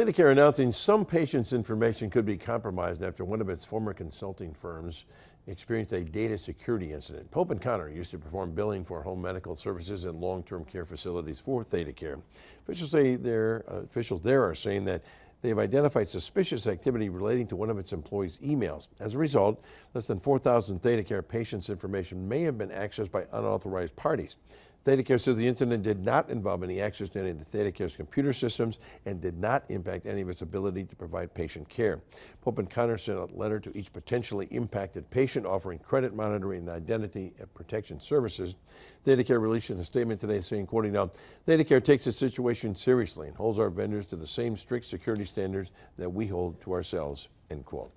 ThedaCare announcing some patients' information could be compromised after one of its former consulting firms experienced a data security incident. Pope and Connor used to perform billing for home medical services and long-term care facilities for ThedaCare. Officials there are saying that they have identified suspicious activity relating to one of its employees' emails. As a result, less than 4,000 ThedaCare patients' information may have been accessed by unauthorized parties. ThedaCare says the incident did not involve any access to any of the ThedaCare's computer systems and did not impact any of its ability to provide patient care. Pope and Connor sent a letter to each potentially impacted patient offering credit monitoring and identity protection services. ThedaCare released a statement today saying, quoting now, ThedaCare takes the situation seriously and holds our vendors to the same strict security standards that we hold to ourselves, end quote.